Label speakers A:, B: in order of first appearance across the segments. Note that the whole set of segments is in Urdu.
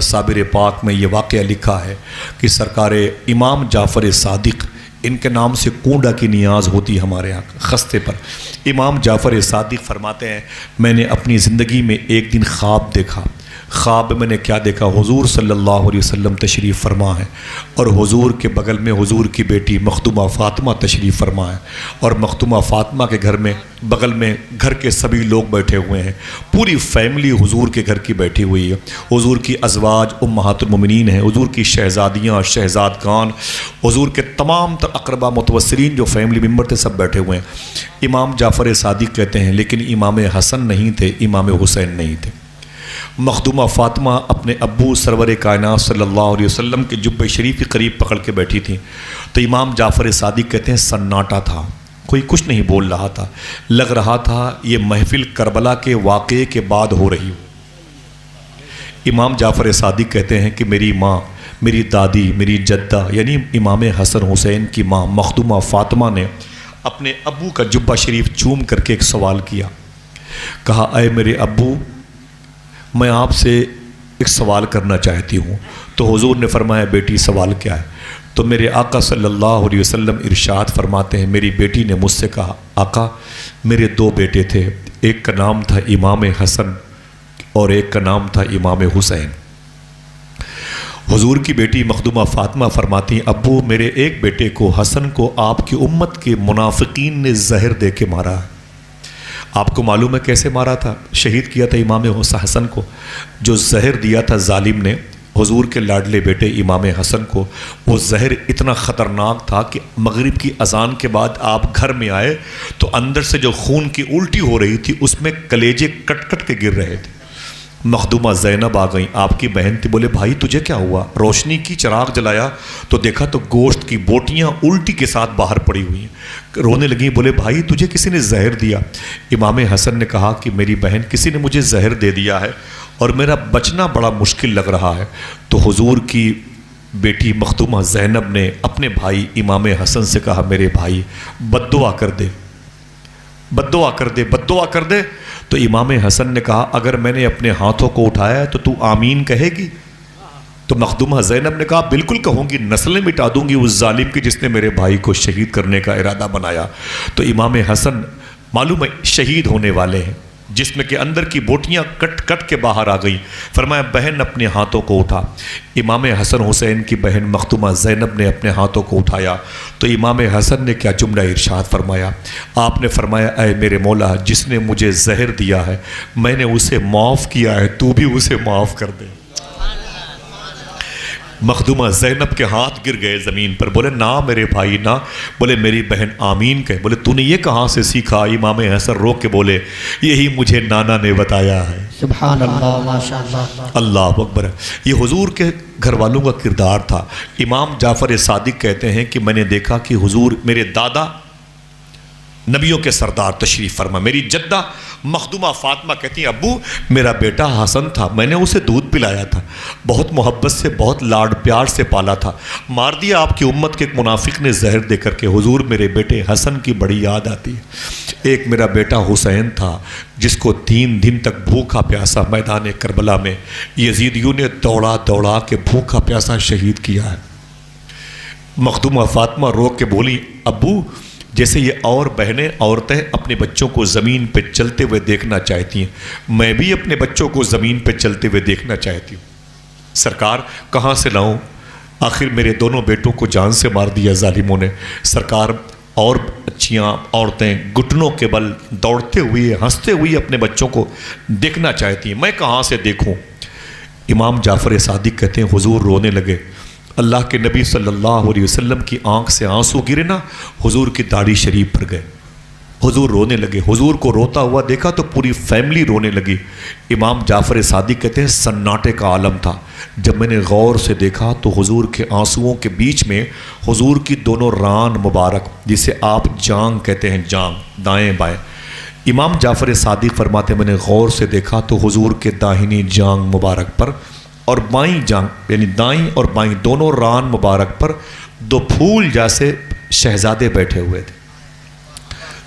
A: صابر پاک میں یہ واقعہ لکھا ہے کہ سرکار امام جعفر صادق، ان کے نام سے کونڈا کی نیاز ہوتی ہمارے یہاں خستے پر۔ امام جعفر صادق فرماتے ہیں میں نے اپنی زندگی میں ایک دن خواب دیکھا۔ خواب میں نے کیا دیکھا؟ حضور صلی اللہ علیہ وسلم تشریف فرما ہے اور حضور کے بغل میں حضور کی بیٹی مخدومہ فاطمہ تشریف فرما ہے، اور مخدومہ فاطمہ کے گھر میں بغل میں گھر کے سبھی لوگ بیٹھے ہوئے ہیں، پوری فیملی حضور کے گھر کی بیٹھی ہوئی ہے۔ حضور کی ازواج امہات المومنین ہیں، حضور کی شہزادیاں شہزادگان، حضور کے تمام تر اقربا متوسرین جو فیملی ممبر تھے سب بیٹھے ہوئے ہیں۔ امام جعفر صادق کہتے ہیں لیکن امام حسن نہیں تھے، امام حسین نہیں تھے۔ مخدومہ فاطمہ اپنے ابو سرور کائنات صلی اللہ علیہ وسلم کے جبہ شریف کے قریب پکڑ کے بیٹھی تھیں، تو امام جعفر صادق کہتے ہیں سناٹا تھا، کوئی کچھ نہیں بول رہا تھا، لگ رہا تھا یہ محفل کربلا کے واقعے کے بعد ہو رہی ہو۔ امام جعفر صادق کہتے ہیں کہ میری ماں، میری دادی، میری جدہ یعنی امام حسن حسین کی ماں مخدومہ فاطمہ نے اپنے ابو کا جبہ شریف چوم کر کے ایک سوال کیا، کہا اے میرے ابو، میں آپ سے ایک سوال کرنا چاہتی ہوں۔ تو حضور نے فرمایا بیٹی سوال کیا ہے؟ تو میرے آقا صلی اللہ علیہ وسلم ارشاد فرماتے ہیں میری بیٹی نے مجھ سے کہا آقا میرے دو بیٹے تھے، ایک کا نام تھا امام حسن اور ایک کا نام تھا امام حسین۔ حضور کی بیٹی مخدومہ فاطمہ فرماتی ابو میرے ایک بیٹے کو حسن کو آپ کی امت کے منافقین نے زہر دے کے مارا ہے۔ آپ کو معلوم ہے کیسے مارا تھا؟ شہید کیا تھا امام حسن کو، جو زہر دیا تھا ظالم نے حضور کے لاڈلے بیٹے امام حسن کو، وہ زہر اتنا خطرناک تھا کہ مغرب کی اذان کے بعد آپ گھر میں آئے تو اندر سے جو خون کی الٹی ہو رہی تھی اس میں کلیجے کٹ کٹ کے گر رہے تھے۔ مخدومہ زینب آ گئیں، آپ کی بہن تھی، بولے بھائی تجھے کیا ہوا؟ روشنی کی چراغ جلایا تو دیکھا تو گوشت کی بوٹیاں الٹی کے ساتھ باہر پڑی ہوئی ہیں، رونے لگیں، بولے بھائی تجھے کسی نے زہر دیا؟ امام حسن نے کہا کہ میری بہن کسی نے مجھے زہر دے دیا ہے اور میرا بچنا بڑا مشکل لگ رہا ہے۔ تو حضور کی بیٹی مخدومہ زینب نے اپنے بھائی امام حسن سے کہا میرے بھائی بد دعا کر دے، بد دعا کر دے، بد دعا کر دے۔ تو امام حسن نے کہا اگر میں نے اپنے ہاتھوں کو اٹھایا ہے تو آمین کہے گی؟ تو مخدومہ زینب نے کہا بالکل کہوں گی، نسلیں مٹا دوں گی اس ظالم کی جس نے میرے بھائی کو شہید کرنے کا ارادہ بنایا۔ تو امام حسن معلوم ہے شہید ہونے والے ہیں، جسم کے اندر کی بوٹیاں کٹ کٹ کے باہر آ گئیں، فرمایا بہن اپنے ہاتھوں کو اٹھا۔ امام حسن حسین کی بہن مخدومہ زینب نے اپنے ہاتھوں کو اٹھایا تو امام حسن نے کیا جملہ ارشاد فرمایا؟ آپ نے فرمایا اے میرے مولا جس نے مجھے زہر دیا ہے میں نے اسے معاف کیا ہے، تو بھی اسے معاف کر دے۔ مخدومہ زینب کے ہاتھ گر گئے زمین پر، بولے نہ میرے بھائی نہ، بولے میری بہن آمین کہے۔ بولے تو نے یہ کہاں سے سیکھا؟ امام حسن رو کے بولے یہی مجھے نانا نے بتایا ہے۔
B: سبحان اللہ ماشاءاللہ،
A: اللہ اکبر۔ یہ حضور کے گھر والوں کا کردار تھا۔ امام جعفر صادق کہتے ہیں کہ میں نے دیکھا کہ حضور میرے دادا نبیوں کے سردار تشریف فرما، میری جدہ مخدومہ فاطمہ کہتی ہیں ابو میرا بیٹا حسن تھا، میں نے اسے دودھ پلایا تھا، بہت محبت سے بہت لاڈ پیار سے پالا تھا، مار دیا آپ کی امت کے ایک منافق نے زہر دے کر کے۔ حضور میرے بیٹے حسن کی بڑی یاد آتی ہے۔ ایک میرا بیٹا حسین تھا جس کو 3 دن تک بھوکا پیاسا میدان کربلا میں یزیدیوں نے دوڑا دوڑا کے بھوکا پیاسا شہید کیا ہے۔ مخدومہ فاطمہ رو کے بولی ابو جیسے یہ اور بہنیں عورتیں اپنے بچوں کو زمین پہ چلتے ہوئے دیکھنا چاہتی ہیں، میں بھی اپنے بچوں کو زمین پہ چلتے ہوئے دیکھنا چاہتی ہوں۔ سرکار کہاں سے لاؤں؟ آخر میرے دونوں بیٹوں کو جان سے مار دیا ظالموں نے۔ سرکار اور بچیاں عورتیں گھٹنوں کے بل دوڑتے ہوئے ہنستے ہوئے اپنے بچوں کو دیکھنا چاہتی ہیں، میں کہاں سے دیکھوں؟ امام جعفر صادق کہتے ہیں حضور رونے لگے۔ اللہ کے نبی صلی اللہ علیہ وسلم کی آنکھ سے آنسو گرے نا، حضور کی داڑھی شریف پر گئے، حضور رونے لگے۔ حضور کو روتا ہوا دیکھا تو پوری فیملی رونے لگی۔ امام جعفر صادق کہتے ہیں سناٹے کا عالم تھا۔ جب میں نے غور سے دیکھا تو حضور کے آنسوؤں کے بیچ میں حضور کی دونوں ران مبارک جسے آپ جانگ کہتے ہیں، جانگ دائیں بائیں، امام جعفر صادق فرماتے ہیں میں نے غور سے دیکھا تو حضور کے داہنی جانگ مبارک پر اور بائیں جانگ یعنی دائیں اور بائیں دونوں ران مبارک پر 2 پھول جیسے شہزادے بیٹھے ہوئے تھے،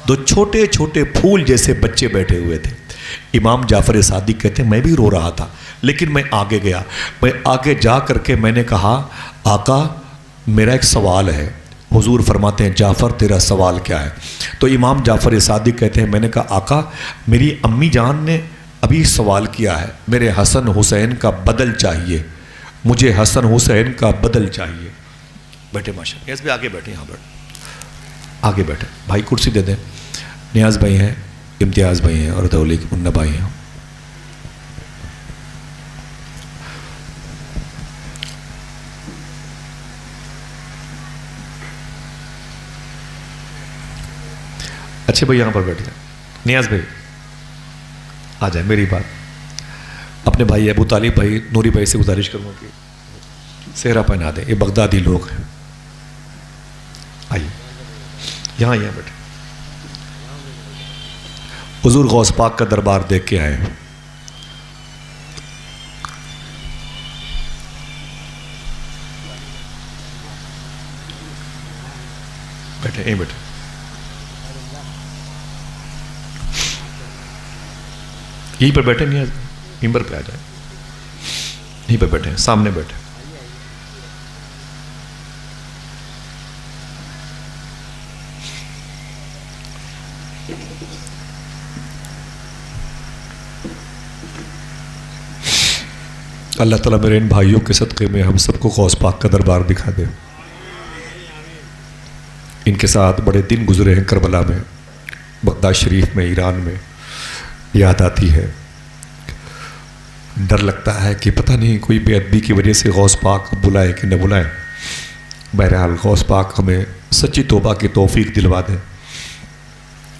A: 2 چھوٹے چھوٹے پھول جیسے بچے بیٹھے ہوئے تھے۔ امام جعفر صادق کہتے ہیں میں بھی رو رہا تھا، لیکن میں آگے گیا، میں آگے جا کر کے میں نے کہا آقا میرا ایک سوال ہے۔ حضور فرماتے ہیں جعفر تیرا سوال کیا ہے؟ تو امام جعفر صادق کہتے ہیں میں نے کہا آقا میری امی جان نے ابھی سوال کیا ہے، میرے حسن حسین کا بدل چاہیے، مجھے حسن حسین کا بدل چاہیے۔ بیٹھے ماشاء اللہ، نیاز بھائی آگے بیٹھے، یہاں بیٹھے، آگے بیٹھے، بھائی کرسی دے دیں۔ نیاز بھائی ہیں، امتیاز بھائی ہیں اور دولی منہ بھائی ہیں۔ اچھے بھائی یہاں پر بیٹھ جائیں۔ نیاز بھائی آ جائیں، میری بات اپنے بھائی ابو طالب بھائی نوری بھائی سے گزارش کروں کہ صحرا پہنا دیں، یہ بغدادی لوگ ہیں۔ آئیے یہاں بیٹھے، حضور غوث پاک کا دربار دیکھ کے آئے ہیں۔ بیٹھے یہیں بیٹھے، یہیں پر بیٹھے، نہیں ممبر پہ آ جائیں، یہیں پہ بیٹھے، سامنے بیٹھے۔ اللہ تعالیٰ میرے ان بھائیوں کے صدقے میں ہم سب کو غوث پاک کا دربار دکھا دے۔ ان کے ساتھ بڑے دن گزرے ہیں کربلا میں، بغداد شریف میں، ایران میں، یاد آتی ہے، ڈر لگتا ہے کہ پتہ نہیں کوئی بے ادبی کی وجہ سے غوث پاک بلائے کہ نہ بلائے۔ بہرحال غوث پاک ہمیں سچی توبہ کی توفیق دلوا دیں۔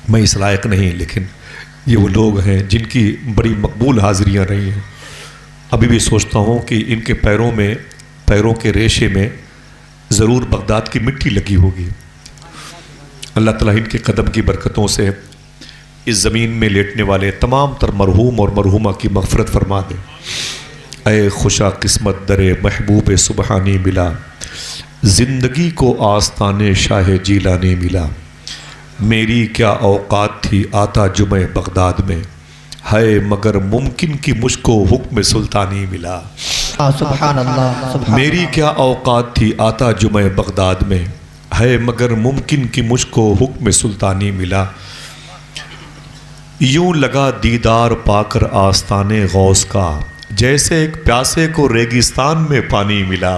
A: میں اس لائق نہیں، لیکن یہ وہ لوگ ہیں جن کی بڑی مقبول حاضریاں رہی ہیں۔ ابھی بھی سوچتا ہوں کہ ان کے پیروں کے ریشے میں ضرور بغداد کی مٹی لگی ہوگی۔ اللہ تعالیٰ ان کے قدم کی برکتوں سے اس زمین میں لیٹنے والے تمام تر مرحوم اور مرحومہ کی مغفرت فرما دے۔ اے خوشا قسمت در محبوب سبحانی ملا، زندگی کو آستانے شاہ جیلانی ملا۔ میری کیا اوقات تھی آتا جمعہ بغداد میں، ہے مگر ممکن کی مجھ کو حکم سلطانی ملا۔
B: سبحان اللہ، سبحان
A: میری کیا اوقات تھی آتا جمعہ بغداد میں، ہے مگر ممکن کی مجھ کو حکم سلطانی ملا۔ یوں لگا دیدار پا کر آستانے غوث کا، جیسے ایک پیاسے کو ریگستان میں پانی ملا۔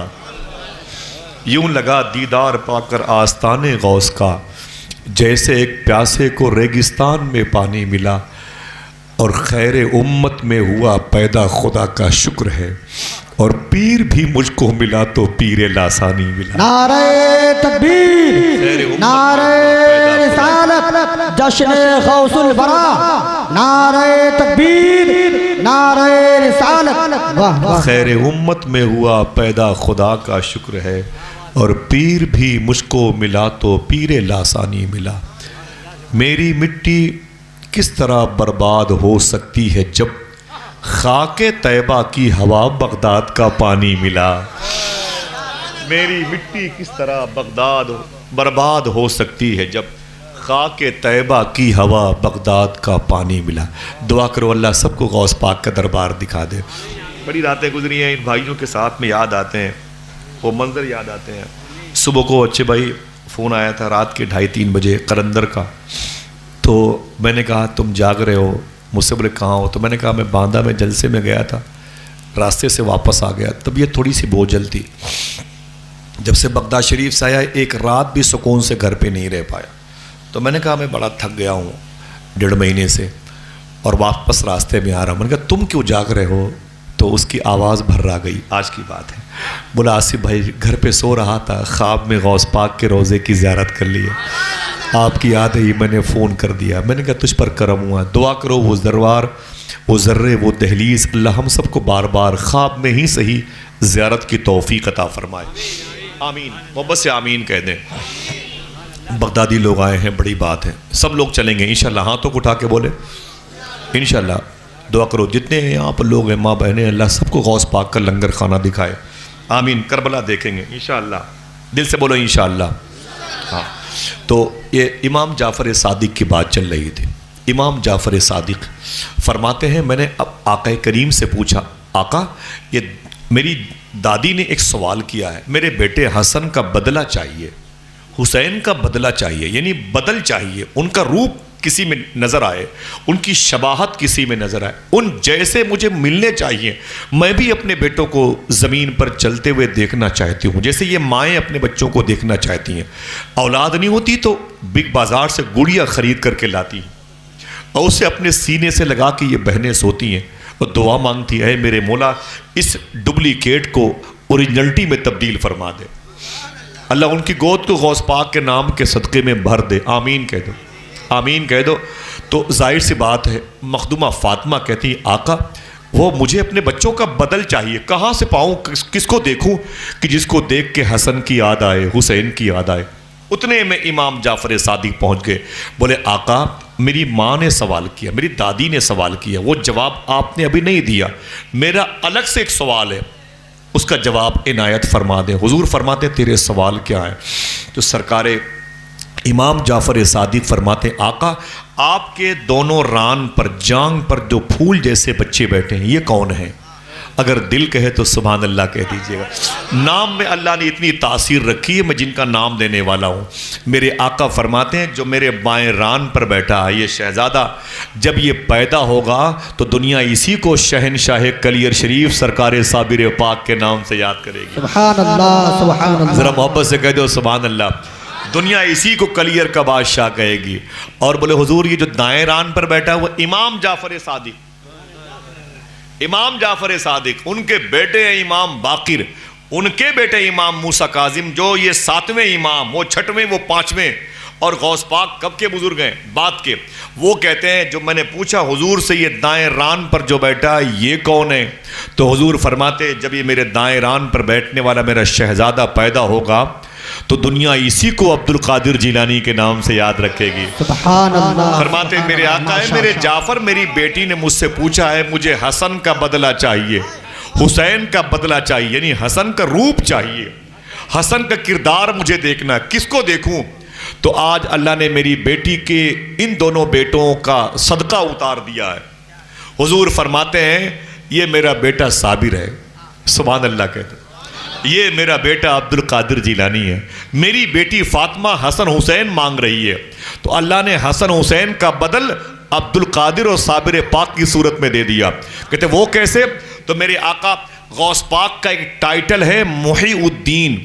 A: یوں لگا دیدار پا کر آستانے غوث کا، جیسے ایک پیاسے کو ریگستان میں پانی ملا۔ اور خیر امت میں ہوا پیدا خدا کا شکر ہے، اور پیر بھی مجھ کو ملا تو پیر لاسانی ملا۔
B: نعرہ تکبیر، نعرہ رسالت، جشن غوث الورا، نعرہ تکبیر، نعرہ رسالت۔ واہ واہ۔
A: خیر امت میں ہوا پیدا خدا کا شکر ہے، اور پیر بھی مجھ کو ملا تو پیر لاسانی ملا۔ میری مٹی کس طرح برباد ہو سکتی ہے جب خاک طیبہ کی ہوا بغداد کا پانی ملا۔ میری مٹی کس طرح برباد ہو سکتی ہے جب خاک طیبہ کی ہوا بغداد کا پانی ملا۔ دعا کرو اللہ سب کو غوث پاک کا دربار دکھا دے۔ بڑی راتیں گزری ہیں، ان بھائیوں کے ساتھ میں یاد آتے ہیں، وہ منظر یاد آتے ہیں۔ صبح کو اچھے بھائی فون آیا تھا رات کے 2:30-3 بجے قلندر کا، تو میں نے کہا تم جاگ رہے ہو؟ مجھ سے بولے کہاں ہو؟ تو میں نے کہا میں باندہ میں جلسے میں گیا تھا، راستے سے واپس آ گیا، طبیعت تھوڑی سی بوجھل تھی۔ جب سے بغداد شریف سے آیا ایک رات بھی سکون سے گھر پہ نہیں رہ پایا، تو میں نے کہا میں بڑا تھک گیا ہوں 1.5 مہینے سے، اور واپس راستے میں آ رہا ہوں۔ میں نے کہا تم کیوں جاگ رہے ہو؟ تو اس کی آواز بھر آ گئی، آج کی بات ہے، بولا آصف بھائی گھر پہ سو رہا تھا، خواب میں غوث پاک کے روضے کی زیارت کر لی ہے، آپ کی یاد ہے میں نے فون کر دیا۔ میں نے کہا تجھ پر کرم ہوا، دعا کرو وہ دربار، وہ ذرے، وہ دہلیز اللہ ہم سب کو بار بار خواب میں ہی صحیح زیارت کی توفیق عطا فرمائے۔ آمین، محبت سے آمین کہہ دیں۔ بغدادی لوگ آئے ہیں، بڑی بات ہے، سب لوگ چلیں گے انشاءاللہ، ہاتھوں کو اٹھا کے بولے انشاءاللہ۔ دعا کرو جتنے یہاں پر لوگ ہیں، ماں بہنیں، اللہ سب کو غوث پاک کا لنگر خانہ دکھائے۔ آمین، کربلا دیکھیں گے انشاءاللہ، دل سے بولو انشاءاللہ۔ ہاں، تو یہ امام جعفر صادق کی بات چل رہی تھی۔ امام جعفر صادق فرماتے ہیں میں نے اب آقا کریم سے پوچھا آقا یہ میری دادی نے ایک سوال کیا ہے، میرے بیٹے حسن کا بدلہ چاہیے، حسین کا بدلہ چاہیے، یعنی بدل چاہیے، ان کا روپ کسی میں نظر آئے، ان کی شباہت کسی میں نظر آئے، ان جیسے مجھے ملنے چاہیے، میں بھی اپنے بیٹوں کو زمین پر چلتے ہوئے دیکھنا چاہتی ہوں جیسے یہ مائیں اپنے بچوں کو دیکھنا چاہتی ہیں۔ اولاد نہیں ہوتی تو بگ بازار سے گڑیا خرید کر کے لاتی ہیں اور اسے اپنے سینے سے لگا کے یہ بہنیں سوتی ہیں اور دعا مانگتی ہے، اے میرے مولا اس ڈپلیکیٹ کو اوریجنلٹی میں تبدیل فرما دے، اللہ ان کی گود کو غوث پاک کے نام کے صدقے میں بھر دے، آمین کہہ دو، آمین کہہ دو۔ تو ظاہر سی بات ہے مخدومہ فاطمہ کہتی ہیں آقا وہ مجھے اپنے بچوں کا بدل چاہیے، کہاں سے پاؤں، کس کو دیکھوں کہ جس کو دیکھ کے حسن کی یاد آئے، حسین کی یاد آئے۔ اتنے میں امام جعفر صادق پہنچ گئے، بولے آقا میری ماں نے سوال کیا، میری دادی نے سوال کیا، وہ جواب آپ نے ابھی نہیں دیا، میرا الگ سے ایک سوال ہے، اس کا جواب عنایت فرما دیں۔ حضور فرماتے تیرے سوال کیا ہے؟ تو سرکار امام جعفر صادق فرماتے آقا آپ کے دونوں ران پر جانگ پر جو پھول جیسے بچے بیٹھے ہیں یہ کون ہیں؟ اگر دل کہے تو سبحان اللہ کہہ دیجئے گا۔ نام میں اللہ نے اتنی تاثیر رکھی ہے، میں جن کا نام دینے والا ہوں۔ میرے آقا فرماتے ہیں جو میرے بائیں ران پر بیٹھا ہے یہ شہزادہ جب یہ پیدا ہوگا تو دنیا اسی کو شہنشاہ کلیر شریف سرکار صابر پاک کے نام سے یاد کرے گی۔
B: سبحان اللہ سبحان اللہ،
A: ذرا محبت سے کہہ دو سبحان اللہ۔ دنیا اسی کو کلیر کا بادشاہ کہے گی۔ اور بولے حضور یہ جو دائیں ران پر بیٹھا ہے وہ امام جعفر صادق، امام جعفر صادق، ان کے بیٹے ہیں امام باقر، ان کے بیٹے امام موسیٰ کاظم جو یہ 7ویں امام، وہ 6ویں وہ 5ویں، اور غوث پاک کب کے بزرگ ہیں؟ بعد کے۔ وہ کہتے ہیں جو میں نے پوچھا حضور سے یہ دائیں ران پر جو بیٹھا یہ کون ہے؟ تو حضور فرماتے جب یہ میرے دائیں ران پر بیٹھنے والا میرا شہزادہ پیدا ہوگا تو دنیا اسی کو عبد القادر جیلانی کے نام سے یاد رکھے گی۔
B: سبحان اللہ۔
A: فرماتے ہیں میرے آقا ہے میرے جعفر میری بیٹی نے مجھ سے پوچھا ہے مجھے حسن کا بدلہ چاہیے، حسین کا بدلہ چاہیے، یعنی حسن کا روپ چاہیے، حسن کا کردار مجھے دیکھنا، کس کو دیکھوں؟ تو آج اللہ نے میری بیٹی کے ان دونوں بیٹوں کا صدقہ اتار دیا ہے۔ حضور فرماتے ہیں یہ میرا بیٹا صابر ہے، سبحان اللہ کہتے ہیں، یہ میرا بیٹا عبد القادر جیلانی ہے، میری بیٹی فاطمہ حسن حسین مانگ رہی ہے، تو اللہ نے حسن حسین کا بدل عبد القادر اور صابر پاک کی صورت میں دے دیا۔ کہتے وہ کیسے؟ تو میرے آقا غوث پاک کا ایک ٹائٹل ہے محی الدین۔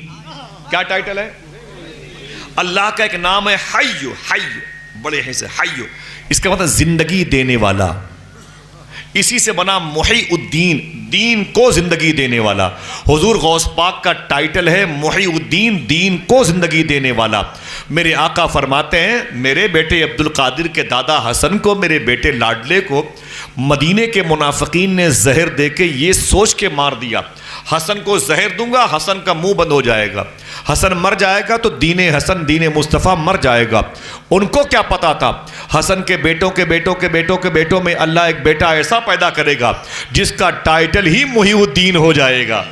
A: کیا ٹائٹل ہے؟ اللہ کا ایک نام ہے حی، حی بڑے ہیں سے حی، اس کا مطلب زندگی دینے والا، اسی سے بنا محی الدین، دین کو زندگی دینے والا۔ حضور غوث پاک کا ٹائٹل ہے محی الدین، دین کو زندگی دینے والا۔ میرے آقا فرماتے ہیں میرے بیٹے عبد القادر کے دادا حسن کو، میرے بیٹے لاڈلے کو مدینے کے منافقین نے زہر دے کے یہ سوچ کے مار دیا حسن کو زہر دوں گا حسن کا منہ بند ہو جائے گا، حسن مر جائے گا تو دین حسن دین مصطفیٰ مر جائے گا۔ ان کو کیا پتا تھا حسن کے بیٹوں کے بیٹوں کے بیٹوں کے بیٹوں میں اللہ ایک بیٹا ایسا پیدا کرے گا جس کا ٹائٹل ہی محی الدین ہو جائے گا،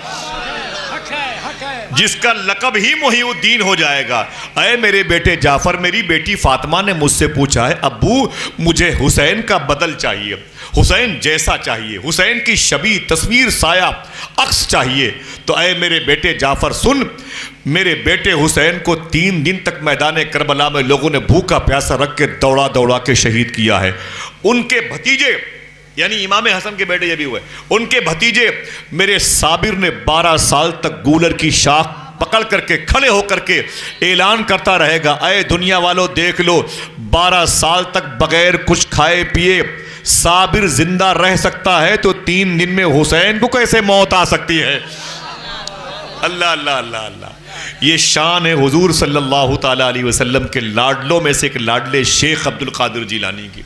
A: جس کا لقب ہی محی الدین ہو جائے گا۔ اے میرے بیٹے جعفر میری بیٹی فاطمہ نے مجھ سے پوچھا ہے ابو مجھے حسین کا بدل چاہیے، حسین جیسا چاہیے، حسین کی شبیہ تصویر سایہ عکس چاہیے۔ تو اے میرے بیٹے جعفر سن، میرے بیٹے حسین کو 3 دن تک میدان کربلا میں لوگوں نے بھوکا پیاسا رکھ کے دوڑا دوڑا کے شہید کیا ہے۔ ان کے بھتیجے یعنی امام حسن کے بیٹے یہ بھی ہوئے، ان کے بھتیجے میرے صابر نے 12 سال تک گولر کی شاخ پکڑ کر کے کھڑے ہو کر کے اعلان کرتا رہے گا اے دنیا والوں دیکھ لو 12 سال تک بغیر کچھ کھائے پیے صابر زندہ رہ سکتا ہے تو 3 دن میں حسین کو کیسے موت آ سکتی ہے؟ اللہ اللہ اللہ اللہ، یہ شان ہے حضور صلی اللہ تعالیٰ علیہ وسلم کے لاڈلوں میں سے ایک لاڈلے شیخ عبد القادر جیلانی کی۔